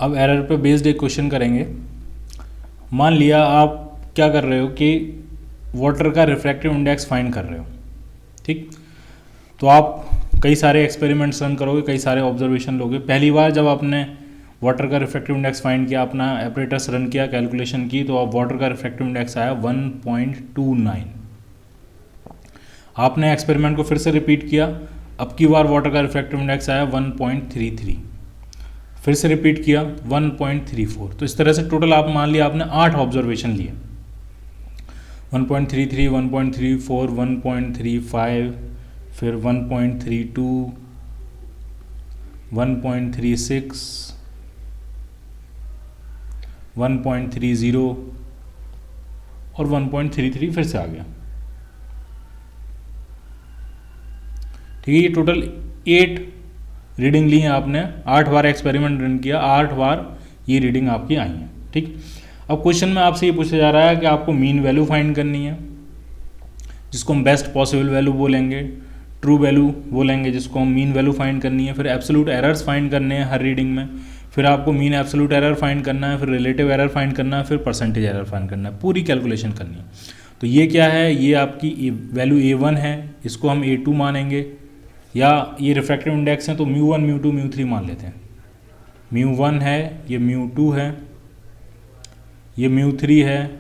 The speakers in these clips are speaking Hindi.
अब एरर पे बेस्ड एक क्वेश्चन करेंगे। मान लिया आप क्या कर रहे हो कि वाटर का रिफ्रैक्टिव इंडेक्स फाइंड कर रहे हो, ठीक। तो आप कई सारे एक्सपेरिमेंट्स रन करोगे, कई सारे ऑब्जर्वेशन लोगे। पहली बार जब आपने वाटर का रिफ्रैक्टिव इंडेक्स फाइंड किया, अपना एपरेटस रन किया, कैलकुलेशन की, तो आप वाटर का रिफ्रैक्टिव इंडेक्स आया 1.29। आपने एक्सपेरिमेंट को फिर से रिपीट किया, अब की बार वाटर का रिफ्रैक्टिव इंडेक्स आया 1.33, फिर से रिपीट किया 1.34। तो इस तरह से टोटल आप मान लिया आपने 8 ऑब्जर्वेशन लिए, 1.33, 1.34, 1.35, फिर 1.32, 1.36, 1.30 और 1.33 फिर से आ गया। ठीक है, ये टोटल 8 रीडिंग ली है आपने, 8 बार एक्सपेरिमेंट रन किया, 8 बार ये रीडिंग आपकी आई है। ठीक, अब क्वेश्चन में आपसे ये पूछा जा रहा है कि आपको मीन वैल्यू फाइंड करनी है, जिसको हम बेस्ट पॉसिबल वैल्यू बोलेंगे, ट्रू वैल्यू बोलेंगे जिसको हम मीन वैल्यू फाइंड करनी है, फिर एब्सोल्यूट एरर्स फाइंड करने हैं हर रीडिंग में, फिर आपको मीन एब्सोल्यूट एरर फाइंड करना है, फिर रिलेटिव एरर फाइंड करना है, फिर परसेंटेज एरर फाइंड करना है, पूरी कैलकुलेशन करनी है। तो ये क्या है, ये आपकी वैल्यू A1 है, इसको हम A2 मानेंगे, या ये रिफ्रैक्टिव इंडेक्स है तो μ1, μ2, μ3 मान लेते हैं। μ1 है, ये μ2 है, ये μ3 है,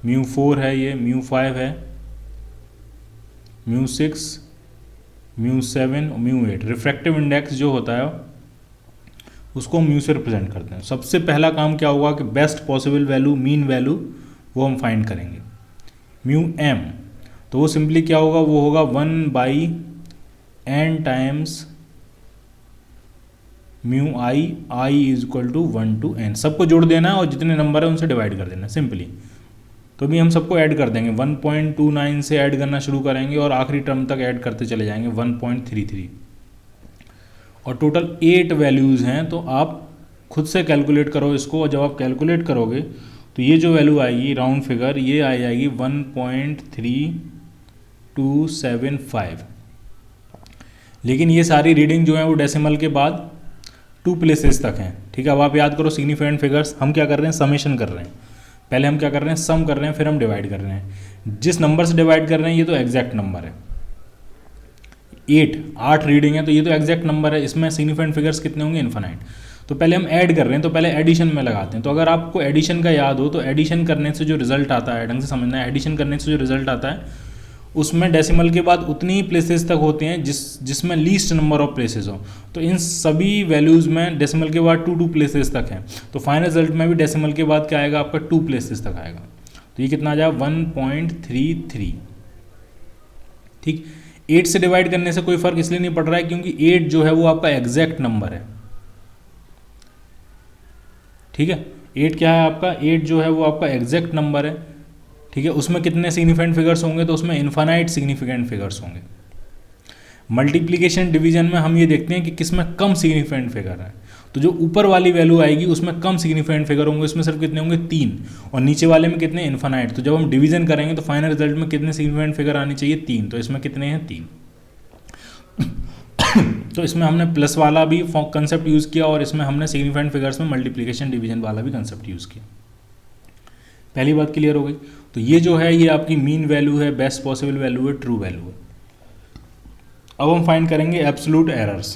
μ4 है, ये μ5 है, μ6, μ7 और μ8। रिफ्रैक्टिव इंडेक्स जो होता है उसको म्यू से रिप्रेजेंट करते हैं। सबसे पहला काम क्या होगा कि best possible value, mean value, वो हम फाइंड करेंगे। μm तो वो सिंपली क्या होगा, वो होगा 1/n times μi, i is equal to 1 to n। सबको जोड़ देना है और जितने नंबर है उनसे डिवाइड कर देना सिंपली। तो अभी हम सबको ऐड कर देंगे, 1.29 से ऐड करना शुरू करेंगे और आखिरी टर्म तक ऐड करते चले जाएंगे 1.33, और टोटल 8 वैल्यूज़ हैं। तो आप खुद से कैलकुलेट करो इसको, और जब आप कैलकुलेट करोगे तो ये जो वैल्यू आएगी राउंड फिगर, ये आ जाएगी 1.3275। लेकिन ये सारी रीडिंग जो है वो डेसिमल के बाद 2 प्लेसेस तक हैं। ठीक है, अब आप याद करो सिग्निफिकेंट फिगर्स हम क्या कर रहे हैं, समेशन कर रहे हैं। पहले हम क्या कर रहे हैं, सम कर रहे हैं, फिर हम डिवाइड कर रहे हैं। जिस नंबर से डिवाइड कर रहे हैं ये तो एग्जैक्ट नंबर है, 8 रीडिंग है तो ये तो एग्जैक्ट नंबर है। इसमें सिग्निफिकेंट फिगर्स कितने होंगे, इन्फिनाइट। तो पहले हम ऐड कर रहे हैं तो पहले एडिशन में लगाते हैं। तो अगर आपको एडिशन का याद हो तो एडिशन करने से जो रिजल्ट आता है, ढंग से समझना है, एडिशन करने से जो रिजल्ट आता है उसमें डेसिमल के बाद उतनी ही प्लेसेस तक होते हैं जिसमें लीस्ट नंबर ऑफ प्लेसेस हो। तो इन सभी वैल्यूज़ में डेसिमल के बाद 2 प्लेसेस तक हैं। तो फाइनल रिजल्ट में भी डेसिमल के बाद क्या आएगा, आपका 2 प्लेसेस तक आएगा। तो ये कितना आ जाएगा, 1.33। ठीक, 8 से डिवाइड करने से कोई फर्क इसलिए नहीं पड़ रहा है क्योंकि 8 जो है वो आपका एग्जैक्ट नंबर है। ठीक है, 8 क्या है आपका, 8 जो है वो आपका एग्जैक्ट नंबर है। ठीक है, उसमें कितने सिग्निफिकेंट फिगर्स होंगे, तो उसमें इन्फानाइट सिग्निफिकेंट फिगर्स होंगे। मल्टीप्लिकेशन डिवीजन में हम ये देखते हैं कि किसमें कम सिग्निफिकेंट फिगर है। तो जो ऊपर वाली वैल्यू आएगी उसमें कम सिग्निफिकेंट फिगर होंगे, उसमें सिर्फ कितने होंगे, 3, और नीचे वाले में कितने, इन्फानाइट। तो जब हम डिवीजन करेंगे तो फाइनल रिजल्ट में कितने सिग्निफिकेंट फिगर आनी चाहिए, 3। तो इसमें कितने हैं, 3। तो इसमें हमने प्लस वाला भी कंसेप्ट यूज़ किया और इसमें हमने सिग्निफिकेंट फिगर्स में मल्टीप्लिकेशन डिवीजन वाला भी कंसेप्ट यूज़ किया। पहली बात क्लियर हो गई। तो ये जो है ये आपकी मीन वैल्यू है, बेस्ट पॉसिबल वैल्यू है, ट्रू वैल्यू है। अब हम फाइंड करेंगे एब्सोल्यूट एरर्स।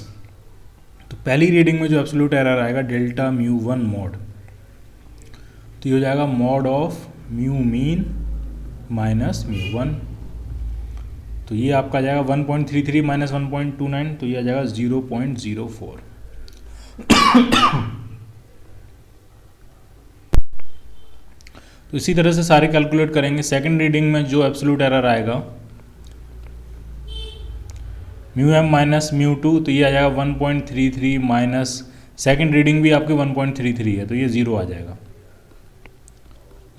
तो पहली रीडिंग में जो एब्सोल्यूट एरर आएगा डेल्टा μ1 मॉड, तो ये हो जाएगा mod of mu mean minus μ1। तो ये आपका आ जाएगा 1.33 माइनस 1.29, तो ये आ जाएगा 0.04। तो इसी तरह से सारे कैलकुलेट करेंगे। सेकंड रीडिंग में जो एब्सोल्यूट एरर आएगा μm माइनस μ2, तो ये आ जाएगा 1.33 माइनस सेकंड रीडिंग भी आपकी 1.33 है, तो ये 0 आ जाएगा,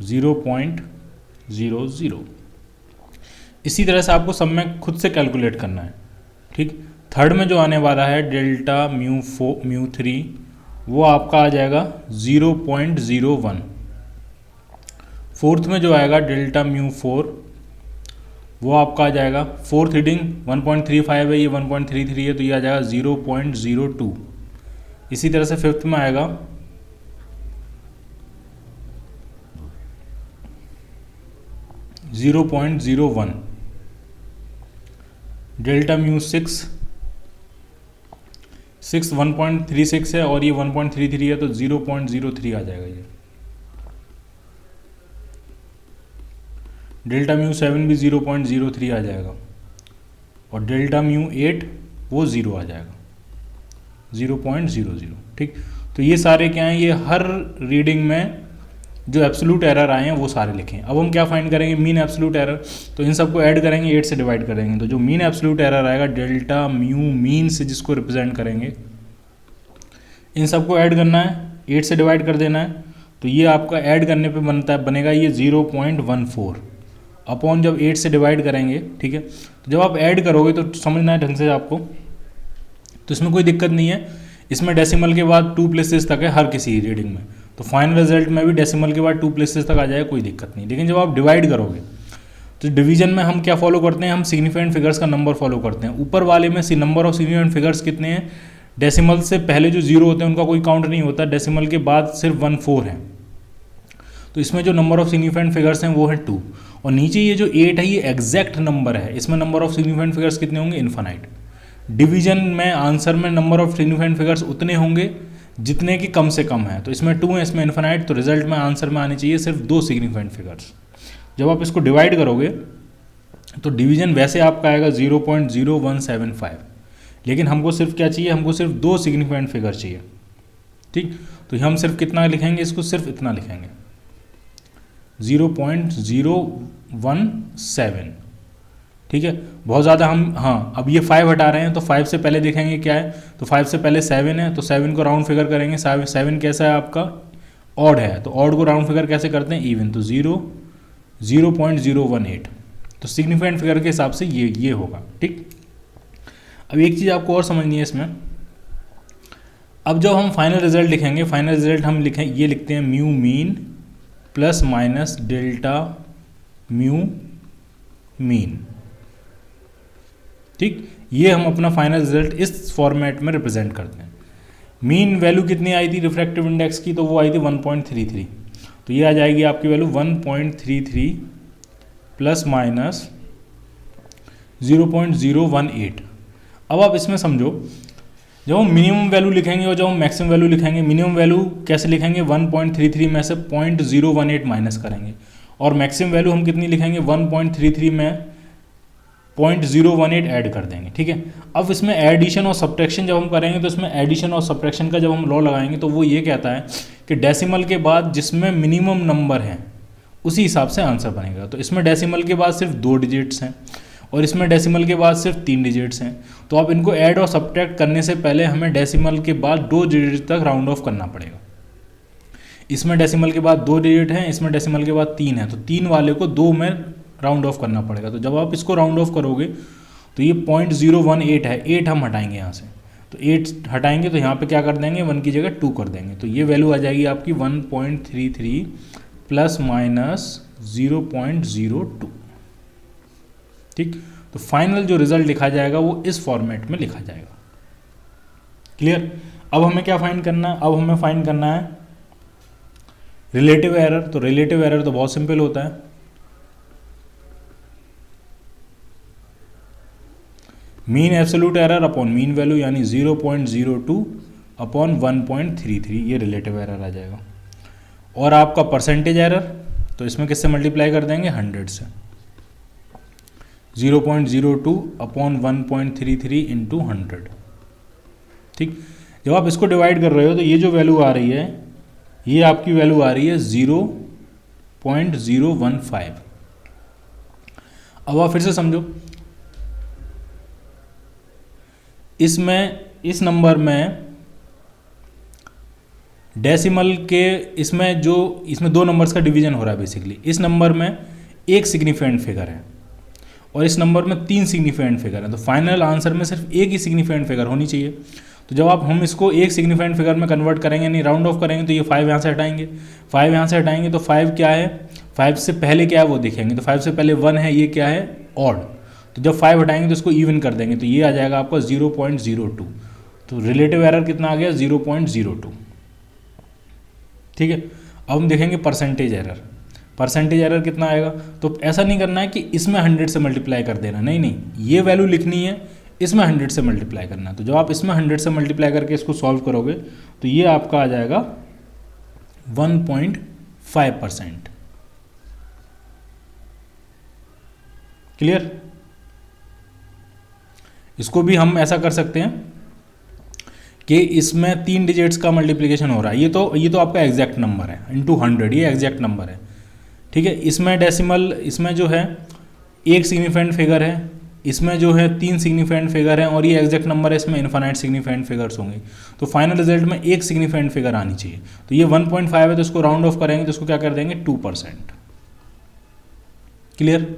0.00। इसी तरह से आपको सब में खुद से कैलकुलेट करना है। ठीक, थर्ड में जो आने वाला है डेल्टा μ3, वो आपका आ जाएगा 0.01। फोर्थ में जो आएगा डेल्टा μ4, वो आपका आ जाएगा, फोर्थ रीडिंग 1.35 है, ये 1.33 है, तो ये आ जाएगा 0.02। इसी तरह से फिफ्थ में आएगा 0.01, डेल्टा म्यू 6 1.36 है और ये 1.33 है, तो 0.03 आ जाएगा ये। डेल्टा म्यू 7 भी 0.03 आ जाएगा और डेल्टा म्यू 8 वो 0 आ जाएगा, 0.00। ठीक, तो ये सारे क्या हैं, ये हर रीडिंग में जो एब्सोल्यूट एरर आए हैं वो सारे लिखें। अब हम क्या फाइंड करेंगे, मीन एब्सोल्यूट एरर, तो इन सबको ऐड करेंगे, 8 से डिवाइड करेंगे, तो जो मीन एब्सोल्यूट एरर आएगा डेल्टा म्यू मीन से जिसको रिप्रेजेंट करेंगे, इन सबको ऐड करना है, 8 से डिवाइड कर देना है, तो ये आपका ऐड करने पे बनेगा ये 0.14 अपॉन जब 8 से डिवाइड करेंगे। ठीक है, तो जब आप ऐड करोगे तो समझना है ढंग से आपको, तो इसमें कोई दिक्कत नहीं है, इसमें डेसिमल के बाद 2 प्लेसेस तक है हर किसी रीडिंग में, तो फाइनल रिजल्ट में भी डेसिमल के बाद 2 प्लेसेस तक आ जाएगा, कोई दिक्कत नहीं। लेकिन जब आप डिवाइड करोगे तो डिवीजन में हम क्या फॉलो करते हैं, हम सिग्निफिकेंट फिगर्स का नंबर फॉलो करते हैं। ऊपर वाले में नंबर ऑफ सिग्निफिकेंट फिगर्स कितने हैं, डेसिमल से पहले जो 0 होते हैं उनका कोई काउंट नहीं होता, डेसिमल के बाद सिर्फ 1 4 है, तो इसमें जो नंबर ऑफ सिग्निफिकेंट फिगर्स हैं वो है 2, और नीचे ये जो 8 है ये एग्जैक्ट नंबर है, इसमें नंबर ऑफ सिग्निफिकेंट फिगर्स कितने होंगे, इन्फानाइट। डिवीजन में आंसर में नंबर ऑफ सिग्निफिकेंट फिगर्स उतने होंगे जितने की कम से कम है, तो इसमें 2 है, इसमें इन्फानाइट, तो रिजल्ट में आंसर में आने चाहिए सिर्फ 2 सिग्निफिकेंट फिगर्स। जब आप इसको डिवाइड करोगे तो डिवीजन वैसे आपका आएगा 0.0175, लेकिन हमको सिर्फ क्या चाहिए, हमको सिर्फ 2 सिग्निफिकेंट फिगर चाहिए। ठीक, तो हम सिर्फ कितना लिखेंगे, इसको सिर्फ इतना लिखेंगे 0.017। ठीक है, बहुत ज़्यादा हम, हाँ अब ये 5 हटा रहे हैं तो 5 से पहले देखेंगे क्या है, तो 5 से पहले 7 है, तो 7 को राउंड फिगर करेंगे, 7 कैसा है आपका, ऑड है, तो ऑड को राउंड फिगर कैसे करते हैं, इवन, तो 0.018, तो सिग्निफिकेंट फिगर के हिसाब से ये होगा। ठीक, अब एक चीज़ आपको और समझनी है इसमें, अब जब हम फाइनल रिजल्ट लिखेंगे, फाइनल रिजल्ट हम ये लिखते हैं mu mean plus minus delta mu mean. ठीक, ये हम अपना फाइनल रिजल्ट इस फॉर्मेट में रिप्रेजेंट करते हैं। मीन वैल्यू कितनी आई थी रिफ्रैक्टिव इंडेक्स की, तो वो आई थी 1.33, तो ये आ जाएगी आपकी वैल्यू 1.33 प्लस माइनस 0.018। अब आप इसमें समझो, जब हम मिनिमम वैल्यू लिखेंगे और जब हम मैक्सिमम वैल्यू लिखेंगे, मिनिमम वैल्यू कैसे लिखेंगे, 1.33 में से 0.018 माइनस करेंगे, और मैक्सिमम वैल्यू हम कितनी लिखेंगे, 1.33 में 0.018 ऐड कर देंगे। ठीक है, अब इसमें एडिशन और सब्ट्रैक्शन जब हम करेंगे, तो इसमें एडिशन और सब्ट्रैक्शन का जब हम लॉ लगाएंगे तो वो ये कहता है कि डेसिमल के बाद जिसमें मिनिमम नंबर है उसी हिसाब से आंसर बनेगा। तो इसमें डेसिमल के बाद सिर्फ 2 डिजिट्स हैं और इसमें डेसिमल के बाद सिर्फ 3 डिजिट्स हैं, तो आप इनको ऐड और सब्ट्रैक्ट करने से पहले हमें डेसिमल के बाद 2 डिजिट तक राउंड ऑफ करना पड़ेगा। इसमें डेसिमल के बाद 2 डिजिट हैं, इसमें डेसिमल के बाद 3 है, तो 3 वाले को 2 में राउंड ऑफ करना पड़ेगा। तो जब आप इसको राउंड ऑफ करोगे तो ये 0.018 है, 8 हम हटाएंगे यहाँ से, तो 8 हटाएंगे तो यहाँ पे क्या कर देंगे, 1 की जगह 2 कर देंगे, तो ये वैल्यू आ जाएगी आपकी 1.33 प्लस माइनस 0.02। ठीक, तो फाइनल जो रिजल्ट लिखा जाएगा वो इस फॉर्मेट में लिखा जाएगा। क्लियर, अब हमें क्या फाइंड करना है, अब हमें फाइंड करना है रिलेटिव एरर। तो रिलेटिव एरर तो बहुत सिंपल होता है, mean absolute error upon mean value, यानी 0.02 अपॉन 1.33, ये रिलेटिव एरर आ जाएगा। और आपका परसेंटेज एरर, तो इसमें किससे मल्टीप्लाई कर देंगे, 100 से, 0.02 अपॉन 1.33 इंटू 100। ठीक, जब आप इसको डिवाइड कर रहे हो तो ये जो वैल्यू आ रही है, ये आपकी वैल्यू आ रही है 0.015। अब आप फिर से समझो, इसमें इस नंबर में डेसिमल के इसमें 2 नंबर्स का डिवीजन हो रहा है बेसिकली। इस नंबर में 1 सिग्निफिकेंट फिगर है और इस नंबर में 3 सिग्निफिकेंट फिगर है, तो फाइनल आंसर में सिर्फ 1 ही सिग्निफिकेंट फिगर होनी चाहिए। तो जब आप हम इसको 1 सिग्निफिकेंट फिगर में कन्वर्ट करेंगे, यानी राउंड ऑफ करेंगे, तो ये 5 यहाँ से हटाएंगे, 5 यहाँ से हटाएंगे, तो 5 क्या है, 5 से पहले क्या है वो देखेंगे, तो 5 से पहले 1 है, ये क्या है, ऑड, तो जब 5 हटाएंगे तो इसको इवन कर देंगे, तो ये आ जाएगा आपका 0.02। तो रिलेटिव एरर कितना आ गया, 0.02। ठीक है, अब हम देखेंगे परसेंटेज एरर। परसेंटेज एरर कितना आएगा। तो ऐसा नहीं करना है कि इसमें 100 से मल्टीप्लाई कर देना, नहीं नहीं, ये वैल्यू लिखनी है, इसमें 100 से मल्टीप्लाई करना है। तो जब आप इसमें 100 से मल्टीप्लाई करके इसको सॉल्व करोगे तो ये आपका आ जाएगा 1.5%। क्लियर। इसको भी हम ऐसा कर सकते हैं कि इसमें 3 डिजिट्स का मल्टीप्लिकेशन हो रहा है, ये तो आपका एग्जैक्ट नंबर है, इंटू 100, ये एग्जैक्ट नंबर है, ठीक है। इसमें डेसिमल, इसमें जो है 1 सिग्निफिकेंट फिगर है, इसमें जो है 3 सिग्निफिकेंट फिगर है, और ये एग्जैक्ट नंबर है, इसमें इन्फिनाइट सिग्निफिकेंट फिगर्स होंगे। तो फाइनल रिजल्ट में 1 सिग्निफिकेंट फिगर आनी चाहिए। तो ये 1.5 है, तो इसको राउंड ऑफ करेंगे तो इसको क्या कर देंगे 2%। क्लियर।